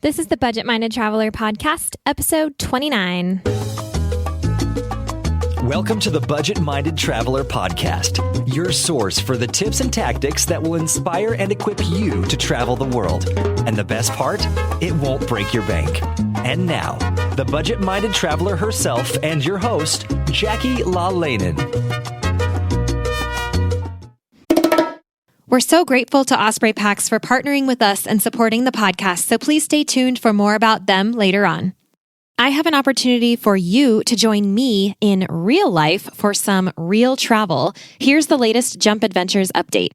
This is the Budget Minded Traveler Podcast, episode 29. Welcome to the Budget Minded Traveler Podcast, your source for the tips and tactics that will inspire and equip you to travel the world. And the best part, it won't break your bank. And now, the Budget Minded Traveler herself and your host, Jackie IRL. We're so grateful to Osprey Packs for partnering with us and supporting the podcast, so please stay tuned for more about them later on. I have an opportunity for you to join me in real life for some real travel. Here's the latest Jump Adventures update.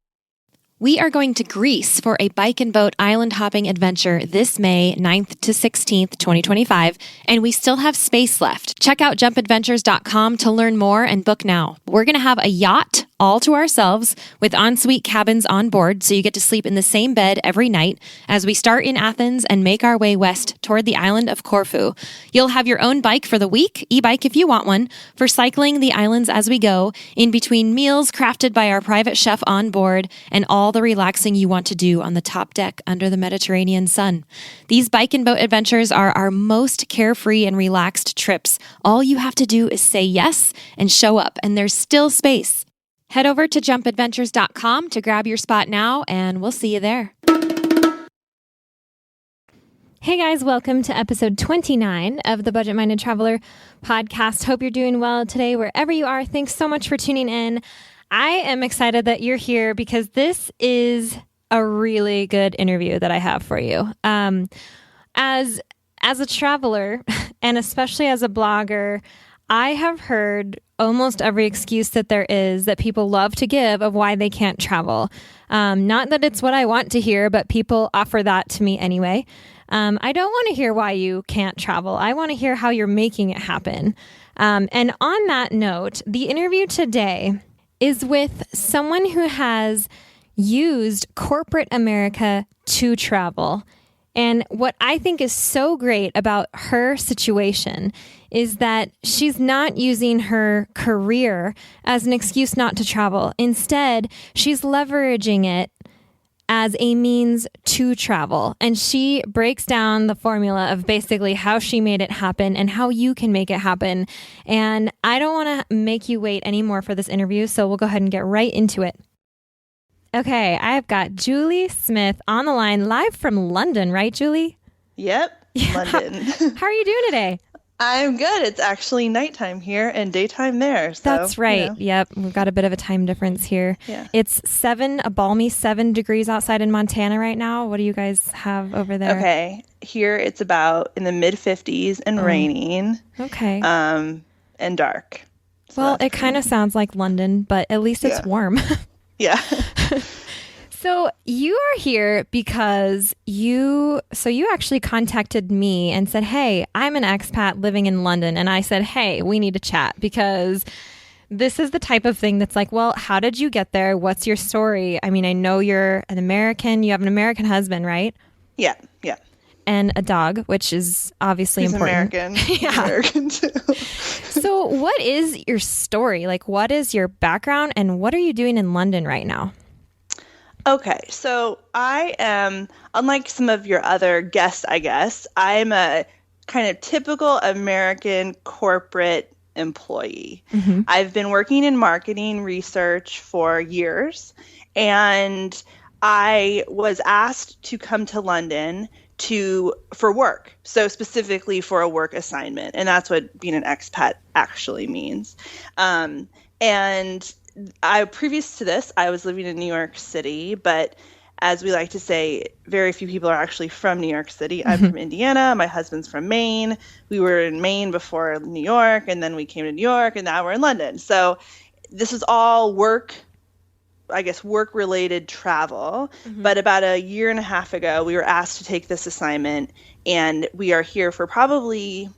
We are going to Greece for a bike and boat island hopping adventure this May 9th to 16th, 2025, and we still have space left. Check out jumpadventures.com to learn more and book now. We're going to have a yacht all to ourselves with ensuite cabins on board, so you get to sleep in the same bed every night as we start in Athens and make our way west toward the island of Corfu. You'll have your own bike for the week, e-bike if you want one, for cycling the islands as we go, in between meals crafted by our private chef on board, and all the relaxing you want to do on the top deck under the Mediterranean sun. These bike and boat adventures are our most carefree and relaxed trips. All you have to do is say yes and show up, and there's still space. Head over to jumpadventures.com to grab your spot now, and we'll see you there. Hey guys, welcome to episode 29 of the Budget Minded Traveler Podcast. Hope you're doing well today, wherever you are. Thanks so much for tuning in. I am excited that you're here because this is a really good interview that I have for you. As a traveler, and especially as a blogger, I have heard almost every excuse that there is that people love to give of why they can't travel. Not that it's what I want to hear, but people offer that to me anyway. I don't want to hear why you can't travel. I want to hear how you're making it happen. And on that note, the interview today is with someone who has used corporate America to travel. And what I think is so great about her situation is that she's not using her career as an excuse not to travel. Instead, she's leveraging it as a means to travel. And she breaks down the formula of basically how she made it happen and how you can make it happen. And I don't want to make you wait anymore for this interview, so we'll go ahead and get right into it. Okay, I've got Julie Smith on the line live from London, right, Julie? Yep, London. How are you doing today? I'm good. It's actually nighttime here and daytime there. So, that's right. Yep. We've got a bit of a time difference here. Yeah. It's a balmy 7 degrees outside in Montana right now. What do you guys have over there? Okay. Here it's about in the mid 50s and raining. Okay. And dark. So well, it kind of sounds like London, but at least it's warm. Yeah. So you are here because you actually contacted me and said, hey, I'm an expat living in London. And I said, hey, we need to chat because this is the type of thing that's like, well, how did you get there? What's your story? I mean, I know you're an American. You have an American husband, right? Yeah. And a dog, which is obviously He's important. American. Yeah. American too. So what is your story? Like, what is your background and what are you doing in London right now? Okay, so I am, unlike some of your other guests, I guess, I'm a kind of typical American corporate employee. Mm-hmm. I've been working in marketing research for years, and I was asked to come to London for work, so specifically for a work assignment, and that's what being an expat actually means. And previous to this, I was living in New York City, but as we like to say, very few people are actually from New York City. I'm from Indiana. My husband's from Maine. We were in Maine before New York, and then we came to New York, and now we're in London. So this is all work-related travel. Mm-hmm. But about a year and a half ago, we were asked to take this assignment, and we are here for probably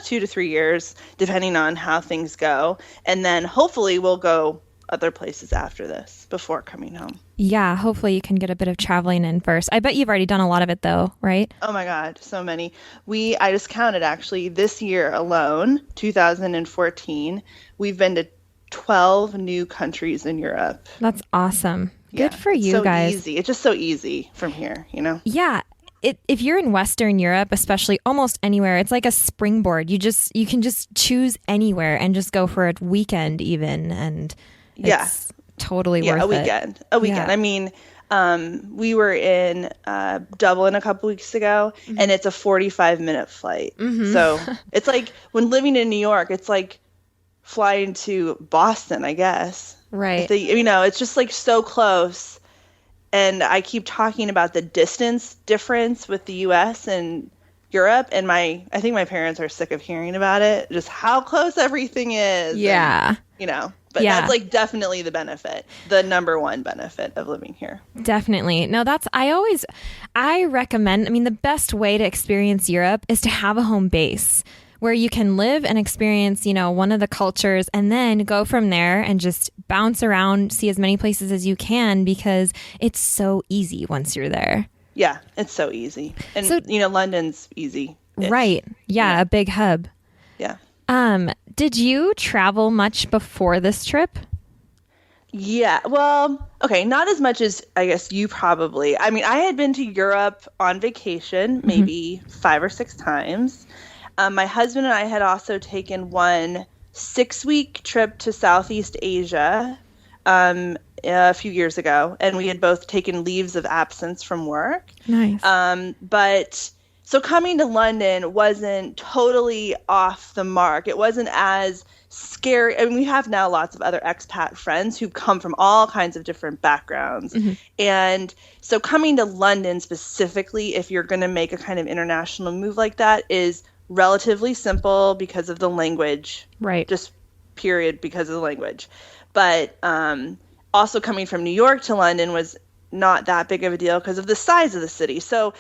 2 to 3 years, depending on how things go. And then hopefully we'll go other places after this before coming home. Yeah, hopefully you can get a bit of traveling in first. I bet you've already done a lot of it though, right? Oh my God, so many. I just counted actually this year alone, 2014, we've been to 12 new countries in Europe. That's awesome. Good for you so guys. Easy. It's just so easy from here, you know? Yeah. if you're in Western Europe, especially almost anywhere, it's like a springboard. You can just choose anywhere and just go for a weekend even. And it's totally worth it. A weekend. Yeah. I mean, we were in Dublin a couple weeks ago, and it's a 45-minute flight. So it's like when living in New York, it's like flying to Boston, I guess. Right. It's just like so close. And I keep talking about the distance difference with the U.S. and Europe, and I think my parents are sick of hearing about it, just how close everything is. Yeah. And, but that's like definitely the number one benefit of living here. Definitely. No, I recommend, the best way to experience Europe is to have a home base where you can live and experience, one of the cultures, and then go from there and just bounce around, see as many places as you can, because it's so easy once you're there. Yeah, it's so easy. And, London's easy. Right. Yeah, a big hub. Yeah. Did you travel much before this trip? Yeah. Well, okay. Not as much as I guess you probably. I had been to Europe on vacation maybe 5 or 6 times. My husband and I had also taken one 6-week trip to Southeast Asia a few years ago, and we had both taken leaves of absence from work. Nice. But so coming to London wasn't totally off the mark. It wasn't as scary. We have now lots of other expat friends who come from all kinds of different backgrounds. And so coming to London specifically, if you're going to make a kind of international move like that, is relatively simple because of the language. Right. Just period, because of the language. But also coming from New York to London was not that big of a deal because of the size of the city. So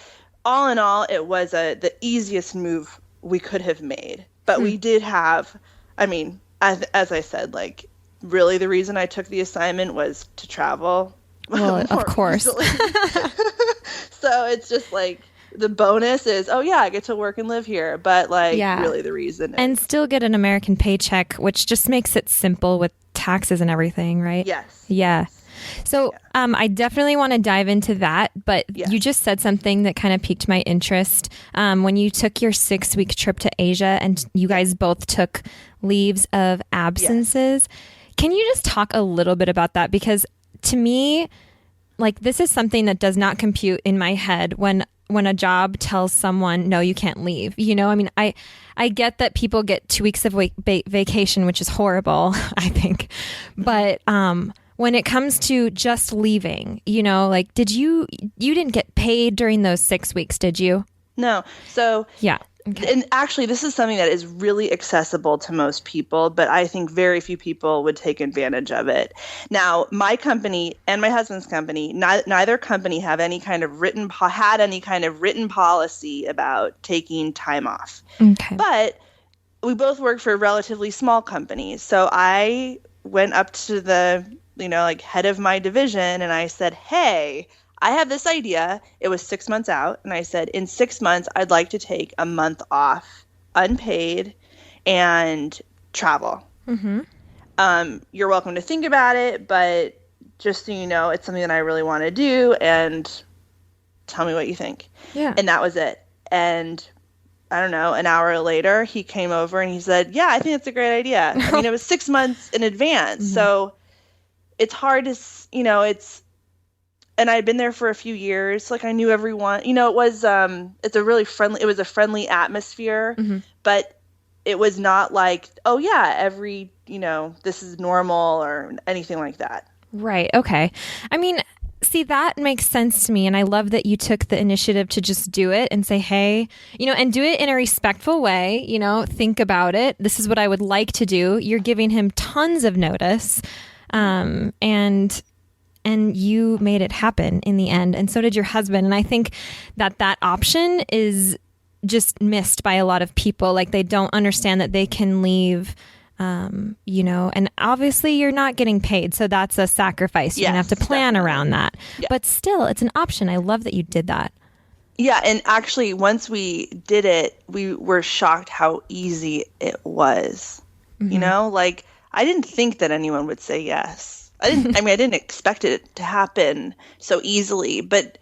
all in all, it was the easiest move we could have made. But we did have, as I said, like really the reason I took the assignment was to travel. Well, of course. So it's just like, the bonus is, I get to work and live here. But really the reason is. And still get an American paycheck, which just makes it simple with taxes and everything, right? Yes. Yeah. So I definitely want to dive into that. But you just said something that kind of piqued my interest. When you took your 6-week trip to Asia and you guys both took leaves of absences. Can you just talk a little bit about that? Because to me, this is something that does not compute in my head when a job tells someone, no, you can't leave. I get that people get 2 weeks of vacation, which is horrible, I think. But when it comes to just leaving, you didn't get paid during those 6 weeks, did you? No. So yeah. Okay. And actually, this is something that is really accessible to most people, but I think very few people would take advantage of it. Now, my company and my husband's company, neither company had any kind of written policy about taking time off. Okay. But we both work for relatively small companies. So I went up to the, head of my division and I said, hey, I have this idea. It was 6 months out. And I said, in 6 months, I'd like to take a month off, unpaid, and travel. You're welcome to think about it, but just so you know, it's something that I really want to do, and tell me what you think. Yeah. And that was it. And I don't know, an hour later, he came over and he said, yeah, I think it's a great idea. It was 6 months in advance. So it's hard to, and I'd been there for a few years. I knew everyone. It was it was a friendly atmosphere, but it was not like, this is normal or anything like that. Right. Okay. See, that makes sense to me. And I love that you took the initiative to just do it and say, hey, and do it in a respectful way, think about it. This is what I would like to do. You're giving him tons of notice. And you made it happen in the end. And so did your husband. And I think that option is just missed by a lot of people. They don't understand that they can leave, and obviously you're not getting paid. So that's a sacrifice. You're going to have to plan around that. Yeah. But still, it's an option. I love that you did that. Yeah. And actually, once we did it, we were shocked how easy it was. I didn't think that anyone would say yes. I didn't expect it to happen so easily, but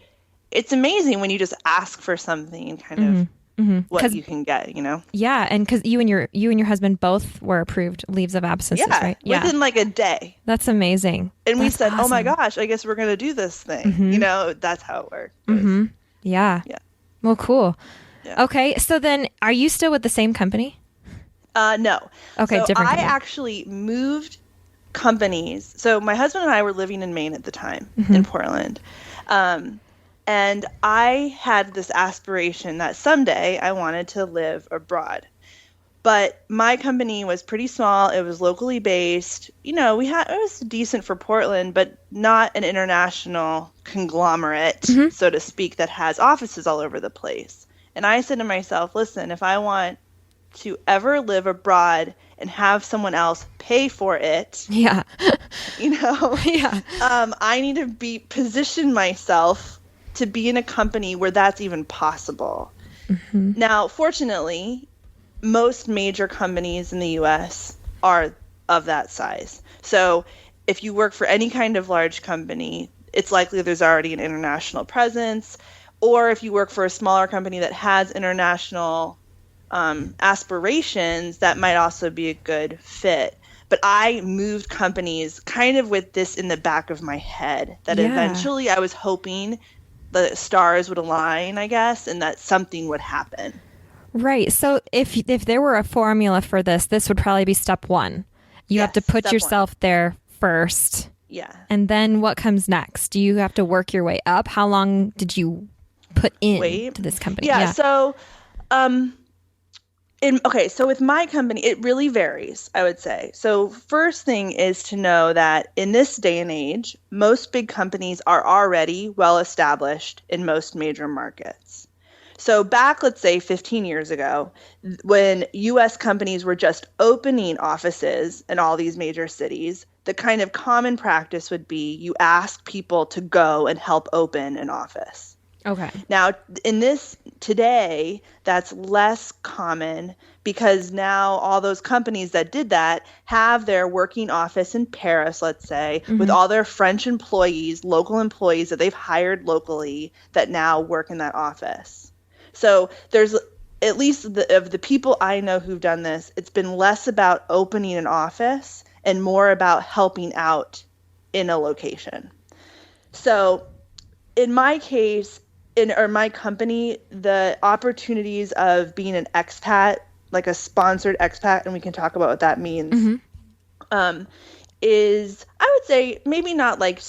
it's amazing when you just ask for something and kind of what you can get, Yeah, and because you and your husband both were approved leaves of absences, right? Yeah, within like a day. That's amazing. And we said, awesome. "Oh my gosh, I guess we're going to do this thing." That's how it worked. Yeah. Well, cool. Yeah. Okay, so then, are you still with the same company? No. Okay, so different. I actually moved companies. So my husband and I were living in Maine at the time, in Portland. And I had this aspiration that someday I wanted to live abroad. But my company was pretty small. It was locally based. It was decent for Portland, but not an international conglomerate, so to speak, that has offices all over the place. And I said to myself, listen, if I want to ever live abroad and have someone else pay for it, I need to position myself to be in a company where that's even possible. Now, fortunately, most major companies in the U.S. are of that size. So if you work for any kind of large company, it's likely there's already an international presence. Or if you work for a smaller company that has international aspirations, that might also be a good fit. But I moved companies kind of with this in the back of my head, that eventually I was hoping the stars would align, I guess, and that something would happen. Right. So if there were a formula for this would probably be step one. You have to put yourself there first. Yeah. And then what comes next? Do you have to work your way up? How long did you put in to this company? Yeah. So, so with my company, it really varies, I would say. So first thing is to know that in this day and age, most big companies are already well established in most major markets. So back, let's say 15 years ago, when U.S. companies were just opening offices in all these major cities, the kind of common practice would be you ask people to go and help open an office. Okay. Now, today, that's less common because now all those companies that did that have their working office in Paris, let's say, with all their French employees, local employees that they've hired locally that now work in that office. So there's, at least of the people I know who've done this, it's been less about opening an office and more about helping out in a location. So in my case, in my company, the opportunities of being an expat, like a sponsored expat, and we can talk about what that means, is, I would say, maybe not like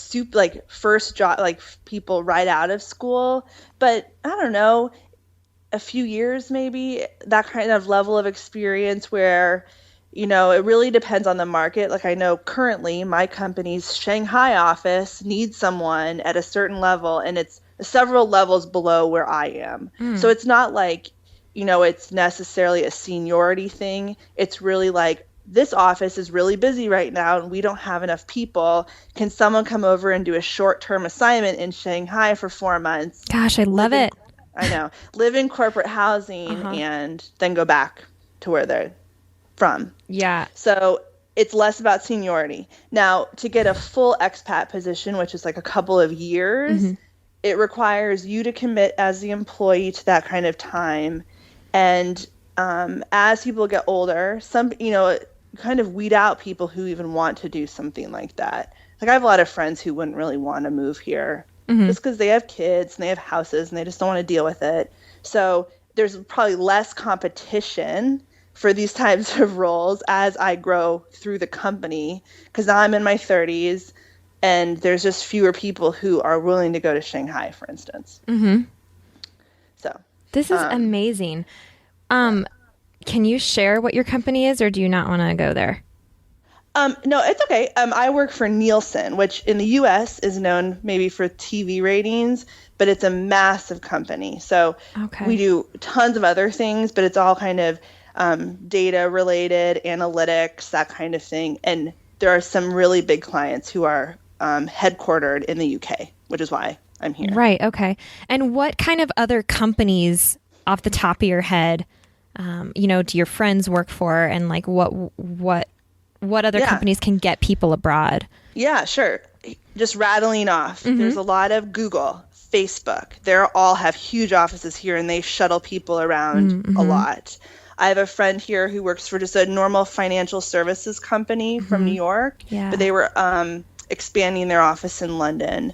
first job, like people right out of school, but I don't know, a few years maybe, that kind of level of experience where, it really depends on the market. Like I know currently my company's Shanghai office needs someone at a certain level, and it's several levels below where I am. So it's not like, it's necessarily a seniority thing. It's really like, this office is really busy right now and we don't have enough people. Can someone come over and do a short-term assignment in Shanghai for 4 months? Gosh, I love it. I know. Live in corporate housing and then go back to where they're from. Yeah. So it's less about seniority. Now, to get a full expat position, which is like a couple of years, it requires you to commit as the employee to that kind of time. And as people get older, some, kind of weed out people who even want to do something like that. Like I have a lot of friends who wouldn't really want to move here just because they have kids and they have houses and they just don't want to deal with it. So there's probably less competition for these types of roles as I grow through the company, because now I'm in my 30s and there's just fewer people who are willing to go to Shanghai, for instance. So this is amazing. Can you share what your company is, or do you not want to go there? No, it's okay. I work for Nielsen, which in the U.S. is known maybe for TV ratings, but it's a massive company. So we do tons of other things, but it's all kind of data related, analytics, that kind of thing. And there are some really big clients who are headquartered in the UK, which is why I'm here. Right. Okay. And what kind of other companies off the top of your head, do your friends work for, and like what other companies can get people abroad? Yeah, sure. Just rattling off. There's a lot of Google, Facebook. They all have huge offices here, and they shuttle people around a lot. I have a friend here who works for just a normal financial services company from New York, but they were expanding their office in London.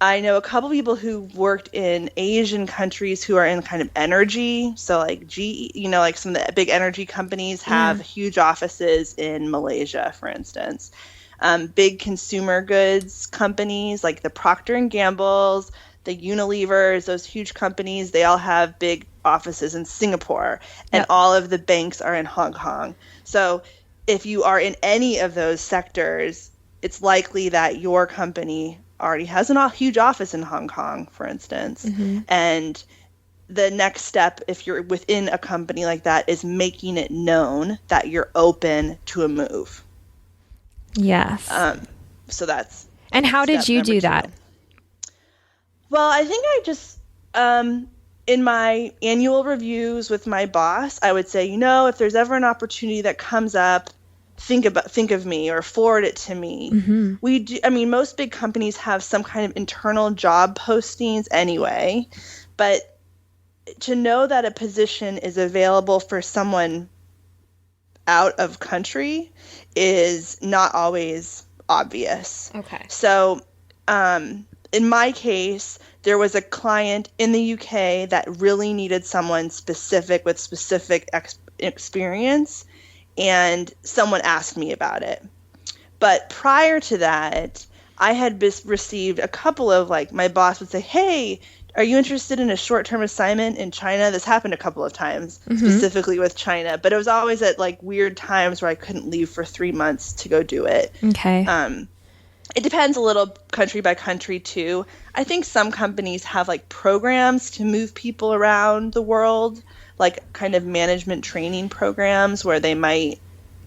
I know a couple people who worked in Asian countries who are in kind of energy. So like GE, like some of the big energy companies have huge offices in Malaysia, for instance. Big consumer goods companies like the Procter & Gamble's, the Unilevers, those huge companies, they all have big offices in Singapore, and all of the banks are in Hong Kong. So if you are in any of those sectors, it's likely that your company already has a huge office in Hong Kong, for instance. And the next step, if you're within a company like that, is making it known that you're open to a move. Yes. So that's. And how did you do that? Well, I think I just, in my annual reviews with my boss, I would say, if there's ever an opportunity that comes up, think of me or forward it to me. We do. I mean, most big companies have some kind of internal job postings anyway, but to know that a position is available for someone out of country is not always obvious. Okay. So, in my case, there was a client in the UK that really needed someone specific with specific experience, and someone asked me about it. But prior to that, I had received a couple of, my boss would say, hey, are you interested in a short-term assignment in China? This happened a couple of times, specifically with China, but it was always at weird times where I couldn't leave for 3 months to go do it. Okay. It depends a little country by country too. I think some companies have programs to move people around the world, kind of management training programs where they might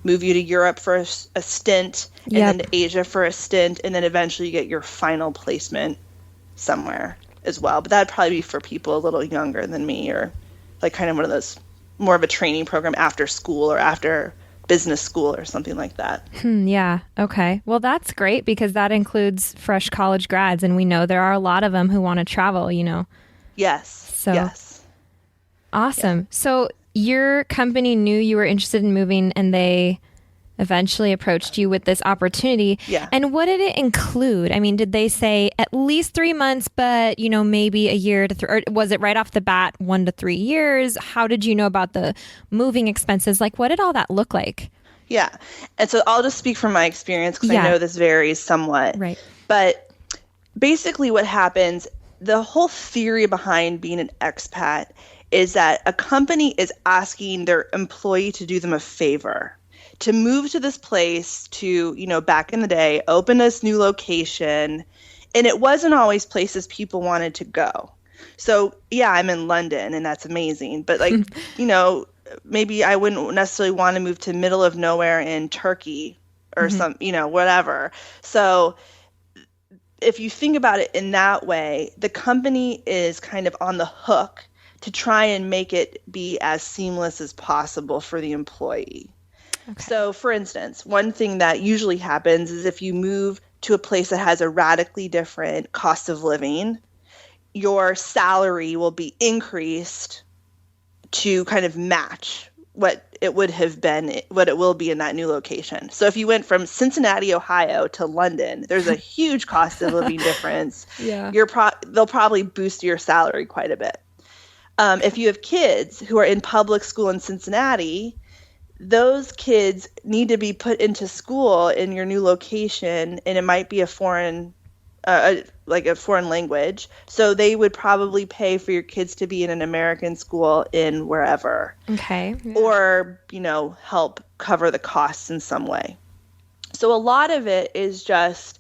move you to Europe for a stint and then to Asia for a stint, and then eventually you get your final placement somewhere as well. But that'd probably be for people a little younger than me, or kind of one of those more of a training program after school or after business school or something like that. Yeah. Okay. Well, that's great because that includes fresh college grads, and we know there are a lot of them who want to travel, Yes. So, yes. Awesome. Yeah. So your company knew you were interested in moving, and they eventually approached you with this opportunity. Yeah. And what did it include? I mean, did they say at least 3 months, but, maybe a year to or was it right off the bat 1 to 3 years? How did you know about the moving expenses? What did all that look like? Yeah. And so I'll just speak from my experience because I know this varies somewhat. Right. But basically what happens, the whole theory behind being an expat is that a company is asking their employee to do them a favor, to move to this place, to, back in the day, open this new location. And it wasn't always places people wanted to go. So, yeah, I'm in London and that's amazing. But maybe I wouldn't necessarily want to move to middle of nowhere in Turkey or some, whatever. So if you think about it in that way, the company is kind of on the hook to try and make it be as seamless as possible for the employee. Okay. So, for instance, one thing that usually happens is if you move to a place that has a radically different cost of living, your salary will be increased to kind of match what it would have been, what it will be in that new location. So if you went from Cincinnati, Ohio to London, there's a huge cost of living difference. Yeah. They'll probably boost your salary quite a bit. If you have kids who are in public school in Cincinnati, those kids need to be put into school in your new location, and it might be a foreign language. So they would probably pay for your kids to be in an American school in wherever. Okay. Yeah. Or, help cover the costs in some way. So a lot of it is just,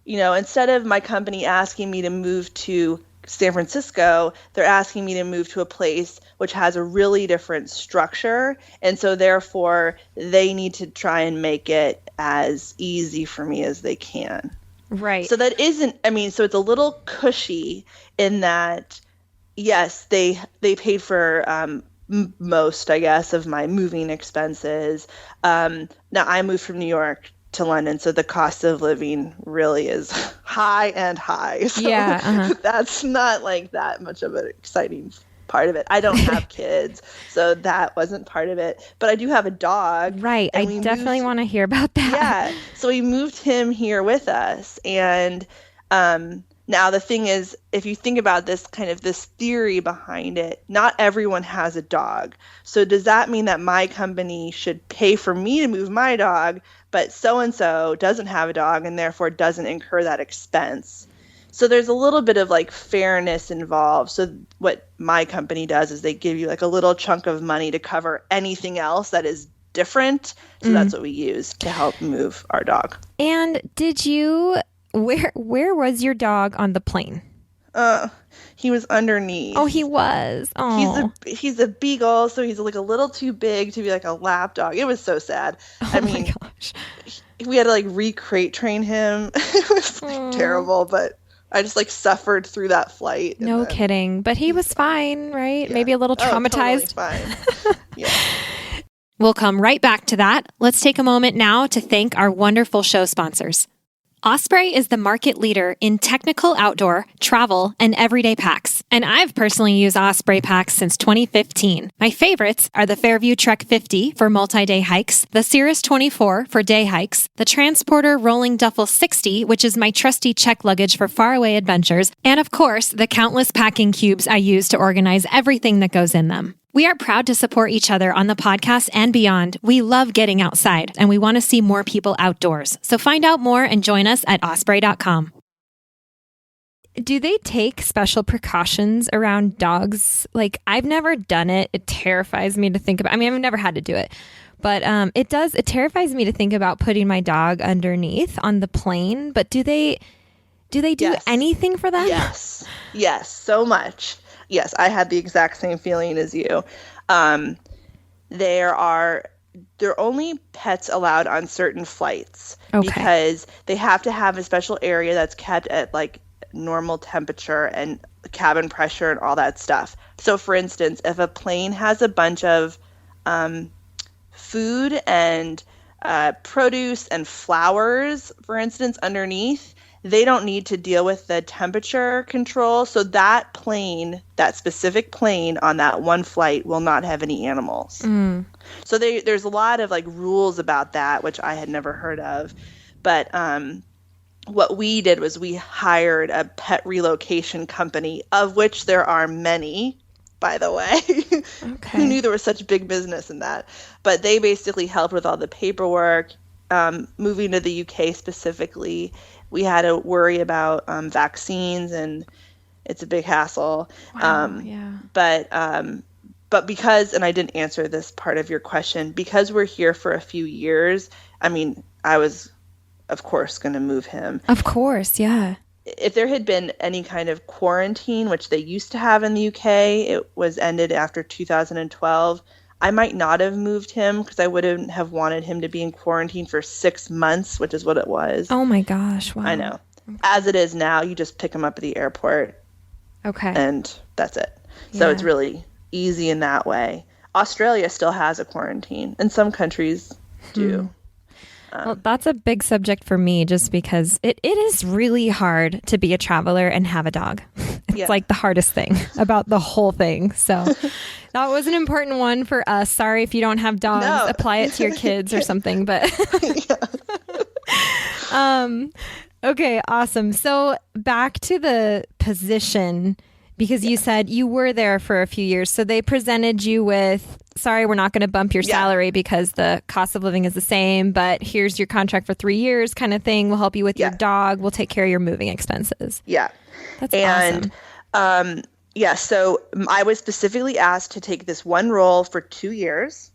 instead of my company asking me to move to San Francisco, they're asking me to move to a place which has a really different structure. And so therefore they need to try and make it as easy for me as they can. Right. So that isn't, so it's a little cushy in that, yes, they paid for most, I guess, of my moving expenses. Now I moved from New York to London, so the cost of living really is high and high. So that's not like that much of an exciting part of it. I don't have kids, so that wasn't part of it. But I do have a dog. Right. I definitely want to hear about that. Yeah. So we moved him here with us. And now the thing is, if you think about this theory behind it, not everyone has a dog. So does that mean that my company should pay for me to move my dog, but so-and-so doesn't have a dog and therefore doesn't incur that expense? So there's a little bit of like fairness involved. So what my company does is they give you like a little chunk of money to cover anything else that is different. So that's what we use to help move our dog. And did you, where was your dog on the plane? He was underneath. Oh, he was. Oh. He's a beagle, so he's like a little too big to be like a lap dog. It was so sad. Oh my gosh. We had to like re-crate train him. It was like terrible, but I just like suffered through that flight. No kidding. But he was fine, right? Yeah. Maybe a little traumatized. Totally fine. Yeah. We'll come right back to that. Let's take a moment now to thank our wonderful show sponsors. Osprey is the market leader in technical outdoor, travel, and everyday packs. And I've personally used Osprey packs since 2015. My favorites are the Fairview Trek 50 for multi-day hikes, the Cirrus 24 for day hikes, the Transporter Rolling Duffel 60, which is my trusty check luggage for faraway adventures, and of course, the countless packing cubes I use to organize everything that goes in them. We are proud to support each other on the podcast and beyond. We love getting outside, and we want to see more people outdoors. So find out more and join us at osprey.com. Do they take special precautions around dogs? Like, I've never done it. It terrifies me to think about. I mean, I've never had to do it. But it terrifies me to think about putting my dog underneath on the plane. But do they do anything for them? Yes, so much. Yes, I had the exact same feeling as you. There are only pets allowed on certain flights because they have to have a special area that's kept at like normal temperature and cabin pressure and all that stuff. So for instance, if a plane has a bunch of food and produce and flowers, for instance, underneath, they don't need to deal with the temperature control. So that specific plane on that one flight will not have any animals. So there's a lot of like rules about that, which I had never heard of. But what we did was we hired a pet relocation company, of which there are many, by the way. Who knew there was such big business in that? But they basically helped with all the paperwork, moving to the UK specifically. We had to worry about vaccines, and it's a big hassle. But because, and I didn't answer this part of your question, because we're here for a few years, I mean, I was, of course, going to move him. Of course, yeah. If there had been any kind of quarantine, which they used to have in the UK, it was ended after 2012. I might not have moved him because I wouldn't have wanted him to be in quarantine for 6 months, which is what it was. Oh my gosh. Wow. I know. As it is now, you just pick him up at the airport. And that's it. So it's really easy in that way. Australia still has a quarantine, and some countries do. Well, that's a big subject for me just because it is really hard to be a traveler and have a dog. It's like the hardest thing about the whole thing. So that was an important one for us. Sorry if you don't have dogs. No. Apply it to your kids or something. But okay, awesome. So back to the position, because you said you were there for a few years. So they presented you with, sorry, we're not going to bump your salary because the cost of living is the same, but here's your contract for 3 years kind of thing. We'll help you with your dog. We'll take care of your moving expenses. Yeah. That's awesome. So I was specifically asked to take this one role for 2 years.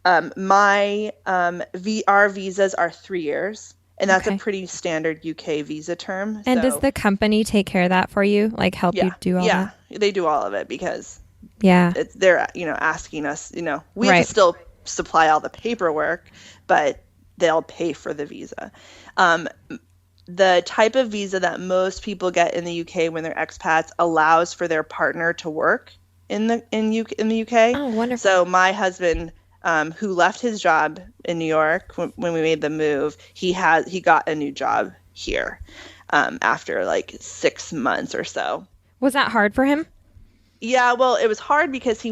My VR visas are 3 years. And that's a pretty standard UK visa term. And does the company take care of that for you? Like help you do all that? Yeah, they do all of it because they're asking us, we have to still supply all the paperwork, but they'll pay for the visa. The type of visa that most people get in the UK when they're expats allows for their partner to work in the UK. Oh, wonderful. So my husband who left his job in New York when we made the move. He got a new job here after like 6 months or so. Was that hard for him? Yeah, well, it was hard because he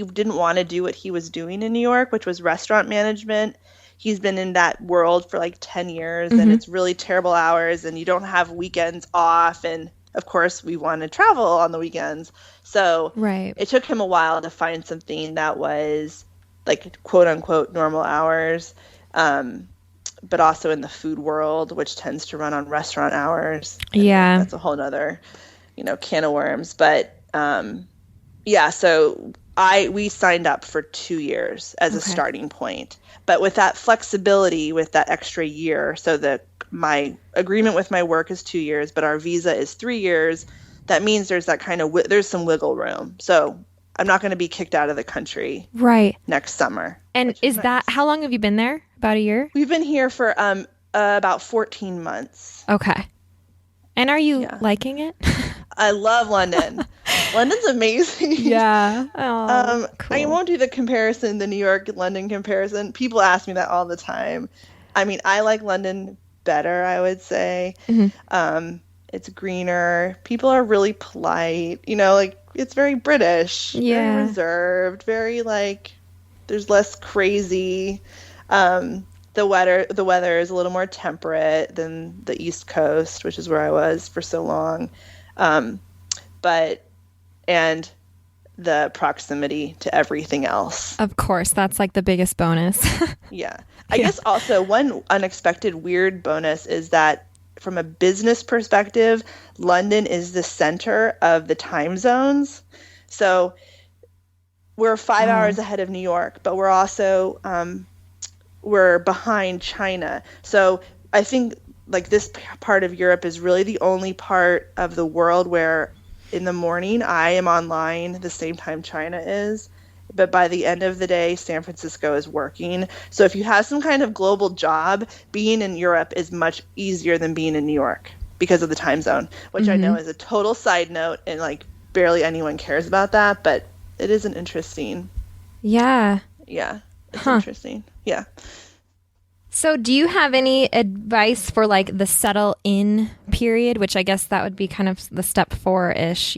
didn't want to do what he was doing in New York, which was restaurant management. He's been in that world for like 10 years and it's really terrible hours and you don't have weekends off. And of course, we want to travel on the weekends. So It took him a while to find something that was like quote unquote normal hours, but also in the food world, which tends to run on restaurant hours. Yeah. That's a whole nother, can of worms. But so we signed up for 2 years as a starting point. But with that flexibility, with that extra year, so my agreement with my work is 2 years, but our visa is 3 years. That means there's that kind of there's some wiggle room. So I'm not going to be kicked out of the country next summer. And is that how long have you been there? About a year? We've been here for about 14 months. Okay. And are you liking it? I love London. London's amazing. Yeah. Oh, cool. I won't do the New York-London comparison. People ask me that all the time. I mean, I like London better, I would say. It's greener. People are really polite. It's very British. Very reserved. Very there's less crazy. The weather is a little more temperate than the East Coast, which is where I was for so long. And the proximity to everything else. Of course, that's like the biggest bonus. Yeah. I guess also one unexpected weird bonus is that from a business perspective, London is the center of the time zones. So we're 5 hours ahead of New York, but we're also we're behind China. So I think this part of Europe is really the only part of the world where in the morning I am online the same time China is, but by the end of the day San Francisco is working. So if you have some kind of global job, being in Europe is much easier than being in New York because of the time zone, which I know is a total side note and barely anyone cares about that, but it is an interesting. Yeah. Yeah. It's interesting. Yeah. So do you have any advice for the settle in period, which I guess that would be kind of the step 4-ish,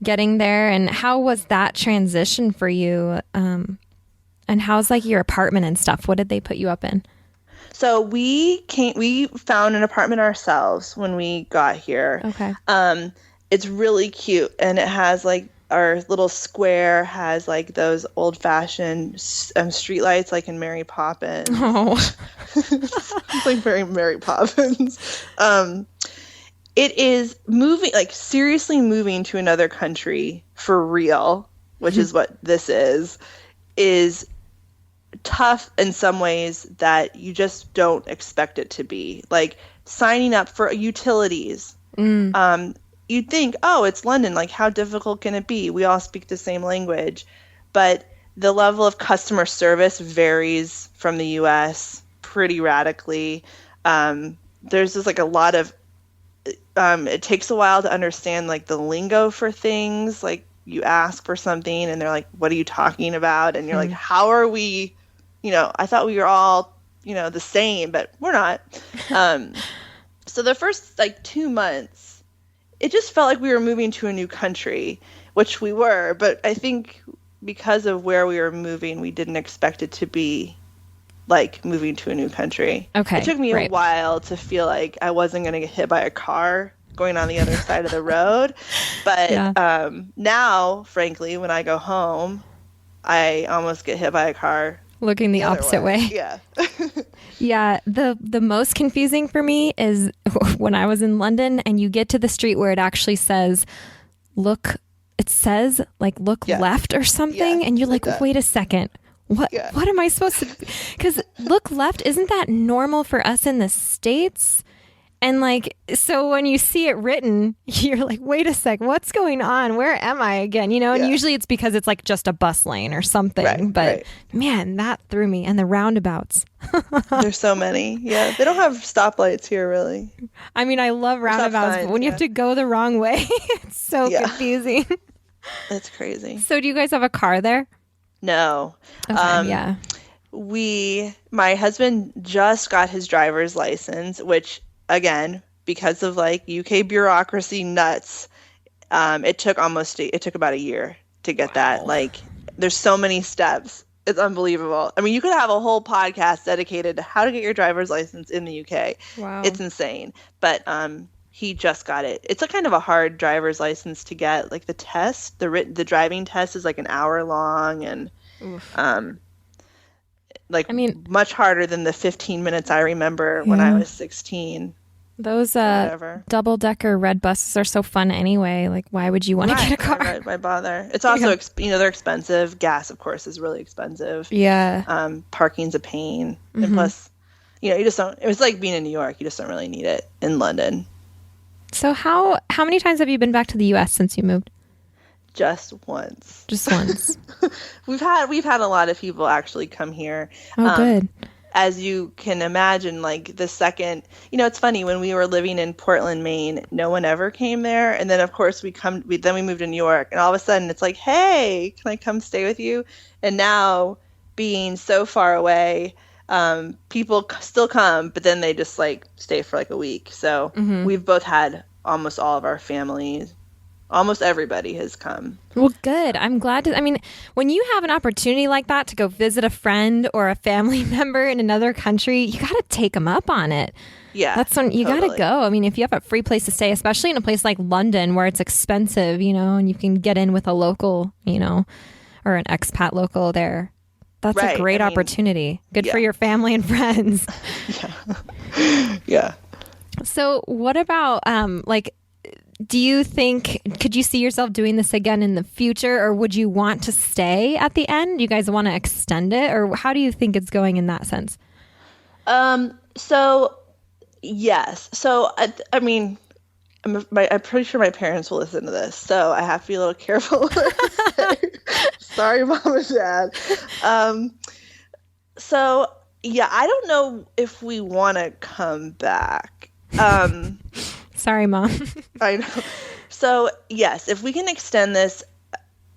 getting there, and how was that transition for you? And how's your apartment and stuff? What did they put you up in? So we found an apartment ourselves when we got here. Okay. It's really cute and it has our little square has those old-fashioned street lights in Mary Poppins. Oh. It's very Mary Poppins. It is moving, seriously moving to another country for real, which is what this is tough in some ways that you just don't expect it to be. Signing up for utilities. You'd think, oh, it's London. How difficult can it be? We all speak the same language. But the level of customer service varies from the U.S. pretty radically. There's just a lot of, it takes a while to understand the lingo for things. You ask for something and they're like, what are you talking about? And you're like, how are we, I thought we were all, the same, but we're not. So the first 2 months, it just felt like we were moving to a new country, which we were. But I think because of where we were moving, we didn't expect it to be moving to a new country. Okay. It took me a while to feel like I wasn't going to get hit by a car going on the other side of the road. But now, frankly, when I go home, I almost get hit by a car. Looking the opposite way. Yeah. Yeah. The most confusing for me is when I was in London and you get to the street where it actually says, look left or something. Yeah, and you're like, wait a second. What am I supposed to, because look left, isn't that normal for us in the States? And so when you see it written, you're like, wait a sec, what's going on? Where am I again? And usually it's because it's just a bus lane or something. But man, that threw me. And the roundabouts. There's so many. Yeah. They don't have stoplights here, really. I mean, I love roundabouts, but when you have to go the wrong way, it's so confusing. It's crazy. So do you guys have a car there? No. Okay, yeah. My husband just got his driver's license, which again, because of like UK bureaucracy nuts, it took about a year to get that. Like, there's so many steps. It's unbelievable. I mean, you could have a whole podcast dedicated to how to get your driver's license in the UK. Wow. It's insane. But he just got it. It's a kind of a hard driver's license to get. Like the test, the driving test is like an hour long, and much harder than the 15 minutes I remember when I was 16. Those double-decker red buses are so fun anyway. Like, why would you want to get a car? Why bother? It's also, they're expensive. Gas, of course, is really expensive. Yeah. Parking's a pain. And plus, you just don't, it was like being in New York. You just don't really need it in London. So how many times have you been back to the U.S. since you moved? Just once. Just once. We've had a lot of people actually come here. Oh, good. As you can imagine, like the second, it's funny, when we were living in Portland, Maine, no one ever came there. And then of course we moved to New York, and all of a sudden it's like, hey, can I come stay with you? And now, being so far away, people still come, but then they just like stay for like a week. So we've both had almost all of our families. Almost everybody has come. Well, good. I'm glad to. I mean, when you have an opportunity like that to go visit a friend or a family member in another country, you got to take them up on it. Yeah. That's when you got to go. I mean, if you have a free place to stay, especially in a place like London where it's expensive, and you can get in with a local, or an expat local there. That's a great opportunity. Good for your family and friends. Yeah. So what about, do you think, could you see yourself doing this again in the future, or would you want to stay at the end? You guys want to extend it, or how do you think it's going in that sense? So yes. So I mean, I'm pretty sure my parents will listen to this, so I have to be a little careful. Sorry, Mom and Dad. So yeah, I don't know if we want to come back. Sorry, Mom. I know. So yes, if we can extend this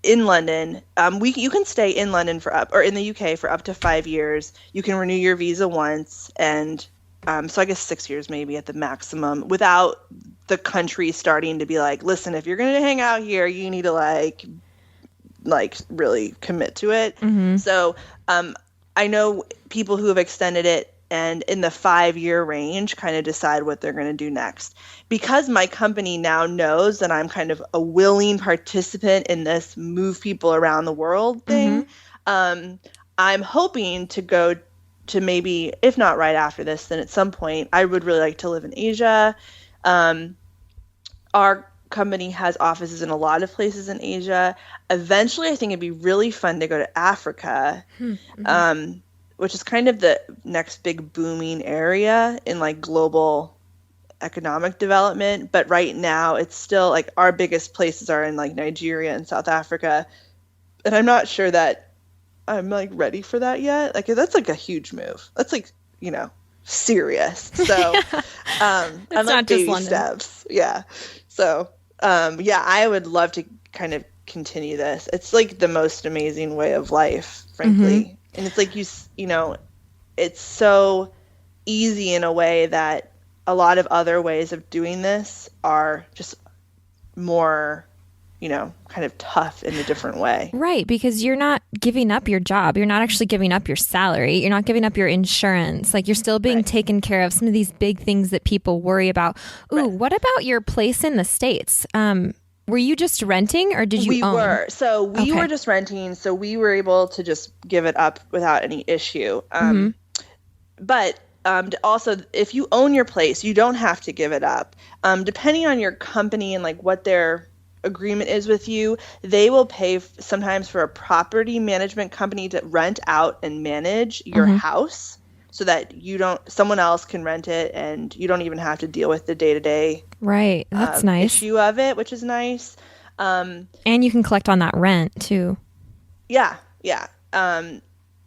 in London, you can stay in London in the UK for up to 5 years. You can renew your visa once, and so I guess 6 years maybe at the maximum, without the country starting to be like, listen, if you're going to hang out here, you need to like really commit to it. So I know people who have extended it, and in the 5-year range kind of decide what they're going to do next. Because my company now knows that I'm kind of a willing participant in this move people around the world thing, I'm hoping to go to, maybe, if not right after this, then at some point, I would really like to live in Asia. Our company has offices in a lot of places in Asia. Eventually, I think it'd be really fun to go to Africa. Which is kind of the next big booming area in like global economic development. But right now it's still like our biggest places are in like Nigeria and South Africa. And I'm not sure that I'm like ready for that yet. Like that's like a huge move. That's like, serious. So I'm like baby steps. Yeah. So I would love to kind of continue this. It's like the most amazing way of life, frankly. And it's like, it's so easy in a way that a lot of other ways of doing this are just more, kind of tough in a different way. Right, because you're not giving up your job. You're not actually giving up your salary. You're not giving up your insurance. Like, you're still being taken care of. Some of these big things that people worry about. Ooh, what about your place in the States? Were you just renting, or did you own? We were. So we were just renting. So we were able to just give it up without any issue. But also, if you own your place, you don't have to give it up. Depending on your company and like what their agreement is with you, they will pay sometimes for a property management company to rent out and manage your house, so that someone else can rent it, and you don't even have to deal with the day-to-day that's nice issue of it, which is nice. And you can collect on that rent too. Yeah. So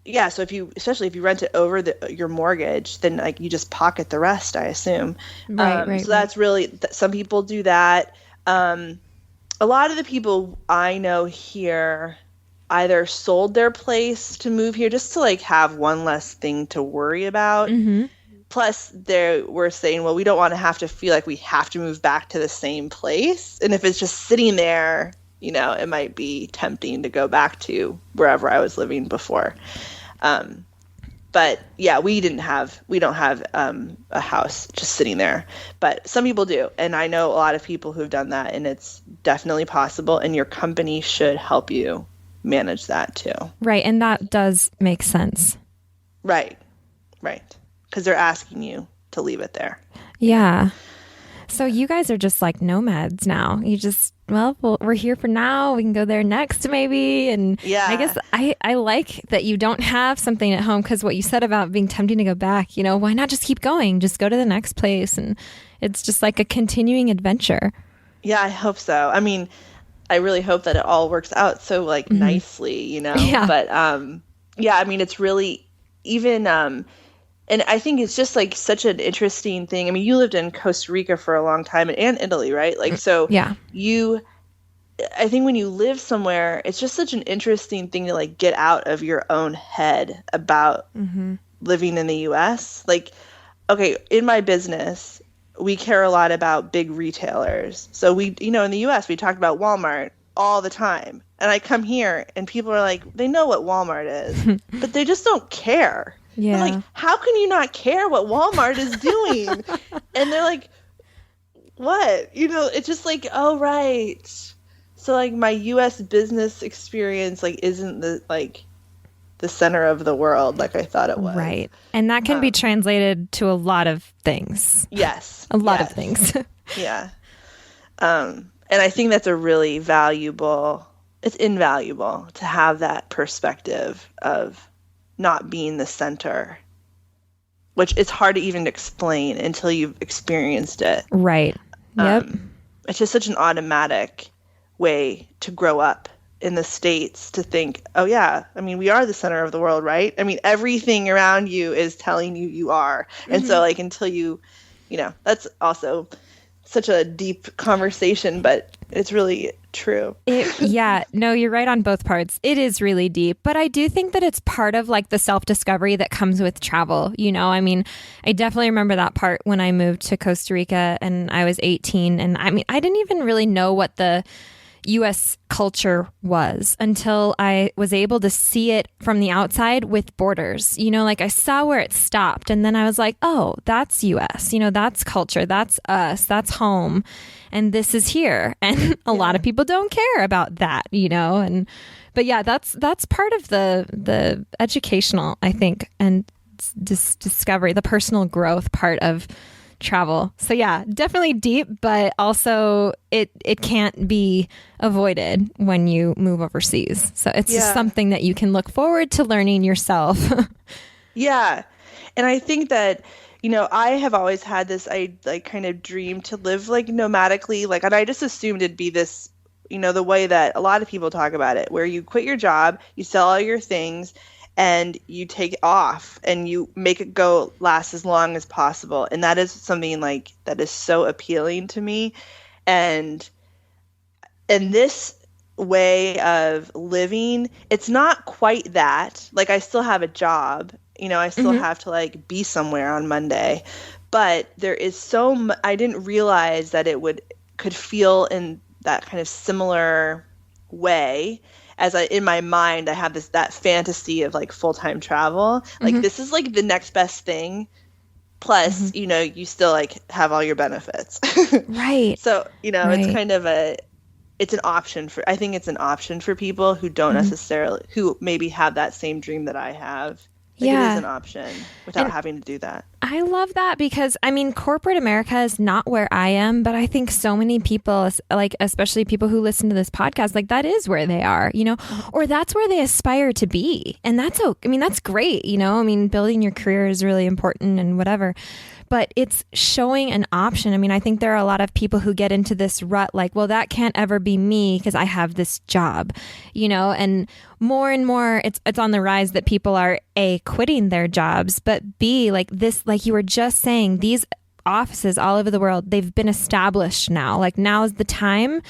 especially if you rent it over your mortgage, then like you just pocket the rest, I assume. So that's really, some people do that. A lot of the people I know here either sold their place to move here just to like have one less thing to worry about. Plus, they were saying, well, we don't want to have to feel like we have to move back to the same place. And if it's just sitting there, you know, it might be tempting to go back to wherever I was living before. But yeah, we don't have a house just sitting there, but some people do. And I know a lot of people who've done that, and it's definitely possible. And your company should help you manage that too. Right. And that does make sense. Right. Because they're asking you to leave it there. Yeah. So you guys are just like nomads now. You just, well, we're here for now. We can go there next maybe. And yeah. I guess I like that you don't have something at home, because what you said about being tempting to go back, you know, why not just keep going? Just go to the next place. And it's just like a continuing adventure. Yeah, I hope so. I mean, I really hope that it all works out so like nicely, you know, but yeah, I mean, it's really even, and I think it's just like such an interesting thing. I mean, you lived in Costa Rica for a long time and Italy, right? Like, so I think when you live somewhere, it's just such an interesting thing to like get out of your own head about living in the US. Like, okay, in my business, we care a lot about big retailers. So we, you know, in the US, we talked about Walmart all the time. And I come here and people are like, they know what Walmart is, but they just don't care. Yeah. I'm like, how can you not care what Walmart is doing? And they're like, what? You know, it's just like, oh, right. So like my US business experience like isn't the center of the world like I thought it was. Right. And that can be translated to a lot of things. Yes. A lot of things. Yeah. And I think that's a really it's invaluable to have that perspective of not being the center, which it's hard to even explain until you've experienced it. Right. Yep. It's just such an automatic way to grow up in the States to think, oh yeah, I mean, we are the center of the world, right? I mean, everything around you is telling you you are. And so like until you know, that's also such a deep conversation, but it's really true. No, you're right on both parts. It is really deep, but I do think that it's part of like the self-discovery that comes with travel. You know, I mean, I definitely remember that part when I moved to Costa Rica and I was 18. And I mean, I didn't even really know what the U.S. culture was until I was able to see it from the outside with borders. You know, like I saw where it stopped and then I was like, oh, that's U.S. You know, that's culture. That's us. That's home. And this is here. And a lot of people don't care about that, you know, but yeah, that's part of the educational, I think, and discovery, the personal growth part of travel. So yeah, definitely deep, but also it can't be avoided when you move overseas. So it's just something that you can look forward to learning yourself. Yeah. And I think that, you know, I have always had this kind of dream to live like nomadically, like, and I just assumed it'd be this, you know, the way that a lot of people talk about it, where you quit your job, you sell all your things, and you take it off and you make it go last as long as possible. And that is something like that is so appealing to me. And this way of living, it's not quite that. Like I still have a job, you know, I still have to like be somewhere on Monday, but there is I didn't realize that it could feel in that kind of similar way. As in my mind, I have that fantasy of like full-time travel. Like this is like the next best thing. Plus, you know, you still like have all your benefits. Right. So, you know, it's kind of it's an option I think it's an option for people who don't necessarily, who maybe have that same dream that I have. Like it is an option without having to do that. I love that because, I mean, corporate America is not where I am, but I think so many people, like especially people who listen to this podcast, like that is where they are, you know, or that's where they aspire to be. And that's okay. I mean, that's great. You know, I mean, building your career is really important and whatever. But it's showing an option. I mean, I think there are a lot of people who get into this rut like, well, that can't ever be me because I have this job, you know, and more it's on the rise that people are A, quitting their jobs, but B, like this, like you were just saying, these offices all over the world, they've been established now. Like now is the time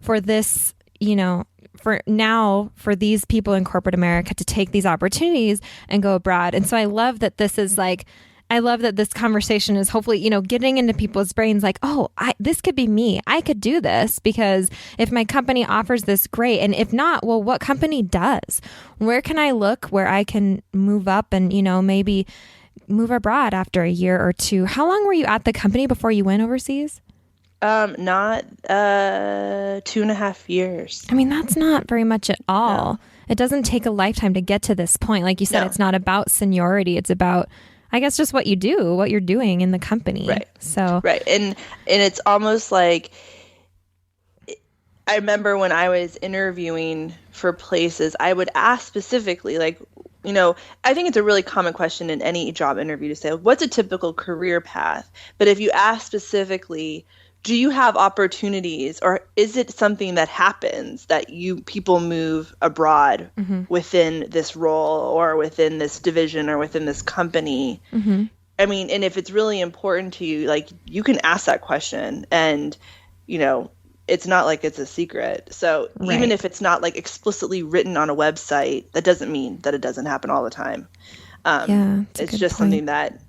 for this, you know, for these people in corporate America to take these opportunities and go abroad. And so I love that this conversation is hopefully, getting into people's brains like, oh, this could be me. I could do this because if my company offers this, great. And if not, well, what company does? Where can I look where I can move up and, maybe move abroad after a year or two? How long were you at the company before you went overseas? Not 2.5 years. I mean, that's not very much at all. No. It doesn't take a lifetime to get to this point. Like you said, It's not about seniority. It's about, I guess, just what you do, what you're doing in the company. Right. So right. And it's almost like, I remember when I was interviewing for places, I would ask specifically, like, I think it's a really common question in any job interview to say, what's a typical career path? But if you ask specifically, do you have opportunities, or is it something that happens that people move abroad within this role or within this division or within this company? Mm-hmm. I mean, and if it's really important to you, like, you can ask that question, and, it's not like it's a secret. So even if it's not like explicitly written on a website, that doesn't mean that it doesn't happen all the time. It's just something that,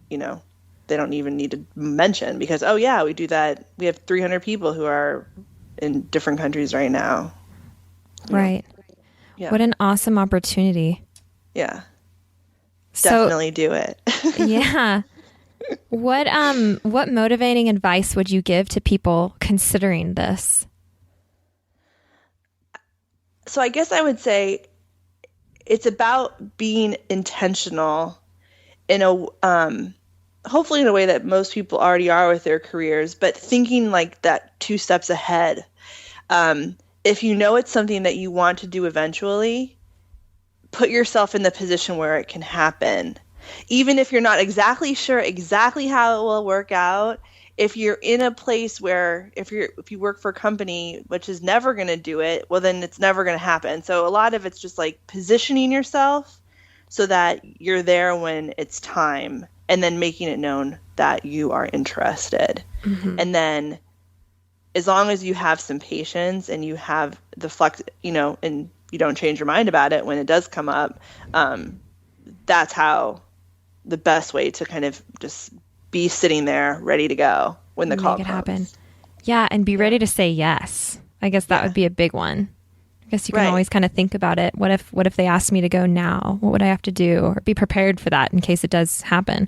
they don't even need to mention because, oh yeah, we do that. We have 300 people who are in different countries right now. Right. Yeah. What an awesome opportunity. Yeah. Definitely do it. Yeah. What motivating advice would you give to people considering this? So I guess I would say it's about being intentional in hopefully in a way that most people already are with their careers, but thinking like that 2 steps ahead. If you know it's something that you want to do eventually, put yourself in the position where it can happen. Even if you're not exactly sure exactly how it will work out, if you're in a place where if you work for a company which is never going to do it, well, then it's never going to happen. So a lot of it's just like positioning yourself so that you're there when it's time, and then making it known that you are interested. Mm-hmm. And then as long as you have some patience and you have the flex, and you don't change your mind about it when it does come up, that's how the best way to kind of just be sitting there ready to go when the call comes. Make it happen. Yeah, and be ready to say yes. I guess that would be a big one. I guess you can always kind of think about it. What if they asked me to go now? What would I have to do? Or be prepared for that in case it does happen.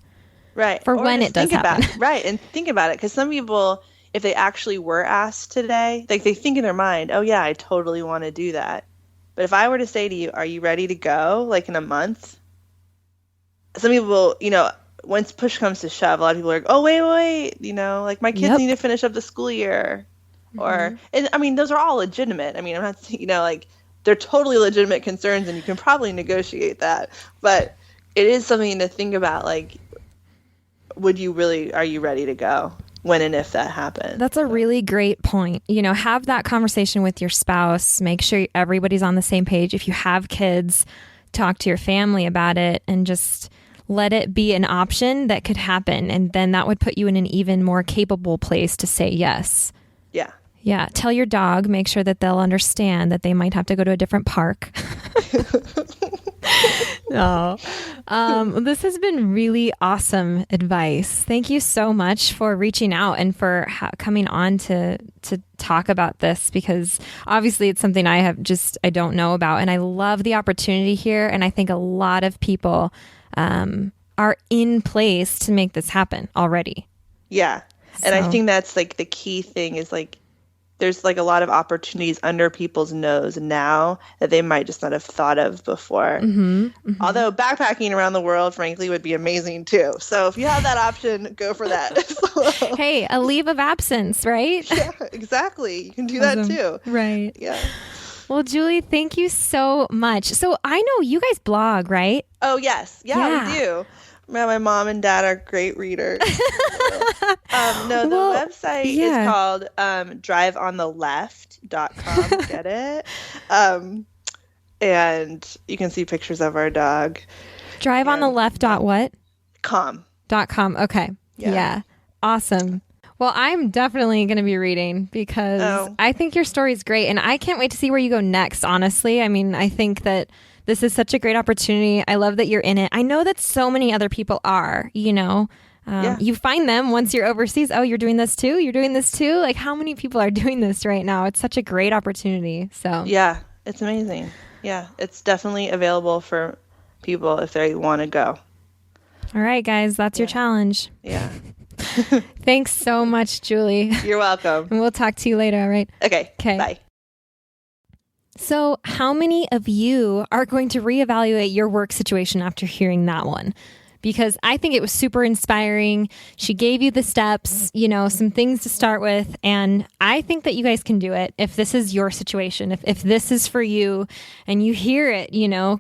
Right. For when it does happen. Right. And think about it. Because some people, if they actually were asked today, like they think in their mind, oh yeah, I totally want to do that. But if I were to say to you, are you ready to go? Like in a month? Some people, once push comes to shove, a lot of people are like, oh, wait, like my kids need to finish up the school year. Mm-hmm. And I mean, those are all legitimate. I mean, I'm not, like they're totally legitimate concerns and you can probably negotiate that. But it is something to think about. Like, are you ready to go when and if that happens? That's a really great point. Have that conversation with your spouse. Make sure everybody's on the same page. If you have kids, talk to your family about it and just let it be an option that could happen. And then that would put you in an even more capable place to say yes. Yeah. Yeah. Tell your dog, make sure that they'll understand that they might have to go to a different park. No. This has been really awesome advice. Thank you so much for reaching out and for coming on to talk about this, because obviously it's something I don't know about. And I love the opportunity here. And I think a lot of people are in place to make this happen already. Yeah. And I think that's like the key thing is like, there's like a lot of opportunities under people's nose now that they might just not have thought of before. Mm-hmm, mm-hmm. Although backpacking around the world, frankly, would be amazing too. So if you have that option, go for that as well. Hey, a leave of absence, right? Yeah, exactly. You can do that too. Right. Yeah. Well, Julie, thank you so much. So I know you guys blog, right? Oh, yes. Yeah, we do. My mom and dad are great readers. The website is called driveontheLeft.com. Get it? And you can see pictures of our dog. DriveontheLeft.what? .com. .com. Okay. Yeah. Awesome. Well, I'm definitely going to be reading because I think your story is great. And I can't wait to see where you go next, honestly. I mean, I think that this is such a great opportunity. I love that you're in it. I know that so many other people are, You find them once you're overseas. Oh, you're doing this too? You're doing this too? Like, how many people are doing this right now? It's such a great opportunity. So yeah, it's amazing. Yeah, it's definitely available for people if they want to go. All right, guys, that's your challenge. Yeah. Thanks so much, Julie. You're welcome. And we'll talk to you later, all right? Okay. Bye. So how many of you are going to reevaluate your work situation after hearing that one? Because I think it was super inspiring. She gave you the steps, some things to start with. And I think that you guys can do it if this is your situation. If this is for you and you hear it,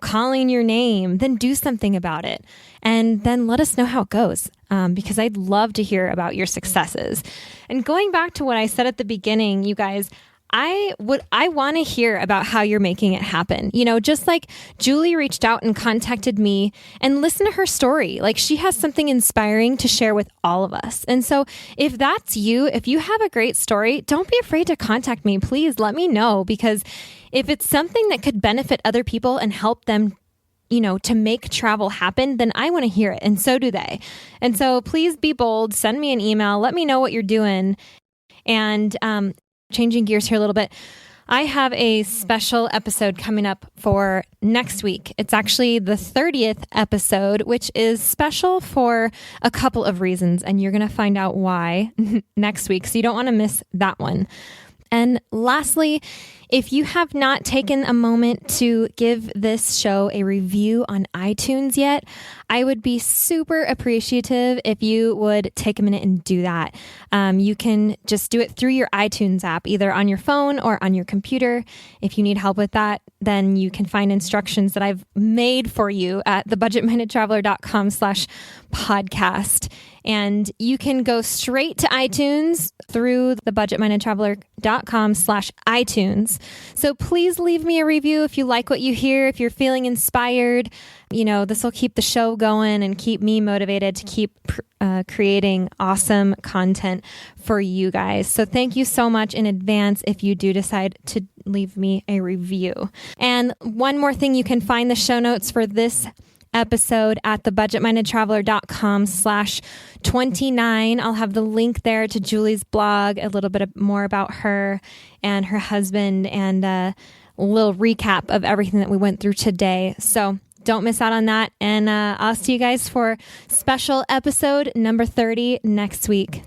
calling your name, then do something about it. And then let us know how it goes, because I'd love to hear about your successes. And going back to what I said at the beginning, you guys, I want to hear about how you're making it happen. Just like Julie reached out and contacted me, and listen to her story. Like, she has something inspiring to share with all of us. And so if that's you, if you have a great story, don't be afraid to contact me. Please let me know, because if it's something that could benefit other people and help them, to make travel happen, then I want to hear it. And so do they. And so please be bold. Send me an email. Let me know what you're doing. And, changing gears here a little bit, I have a special episode coming up for next week. It's actually the 30th episode, which is special for a couple of reasons, and you're going to find out why next week, so you don't want to miss that one. And lastly, if you have not taken a moment to give this show a review on iTunes yet, I would be super appreciative if you would take a minute and do that. You can just do it through your iTunes app, either on your phone or on your computer. If you need help with that, then you can find instructions that I've made for you at thebudgetmindedtraveler.com/podcast. And you can go straight to iTunes through thebudgetmindedtraveler.com/iTunes. So please leave me a review if you like what you hear, if you're feeling inspired. This will keep the show going and keep me motivated to keep creating awesome content for you guys. So thank you so much in advance if you do decide to leave me a review. And one more thing, you can find the show notes for this episode at thebudgetmindedtraveler.com/29. I'll have the link there to Julie's blog, a little bit more about her and her husband, and a little recap of everything that we went through today. So don't miss out on that. And I'll see you guys for special episode number 30 next week.